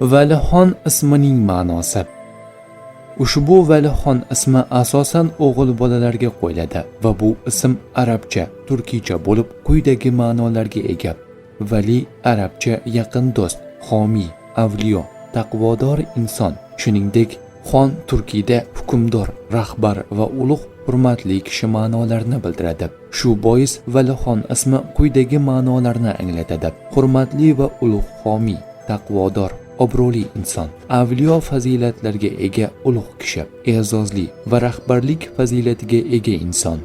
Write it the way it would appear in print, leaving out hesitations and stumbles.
Valixon ismining ma'nosi. Ushbu Valixon ismi asosan o'g'il bolalarga qo'yiladi va bu ism arabcha, turkiycha bo'lib, quyidagi ma'nolarga ega. Vali arabcha yaqin do'st, homiy, avliyo, taqvodor inson. Shuningdek, xon turkiyda hukmdor, rahbar va ulug' hurmatli kishi ma'nolarini bildiradi. Shu bois Valixon ismi quyidagi ma'nolarni anglatadi: hurmatli va ulug' homiy, taqvodor, obro'li inson, avliyo fazilatlarga ega ulug' kishi, e'zozli va rahbarlik fazilatiga ega inson.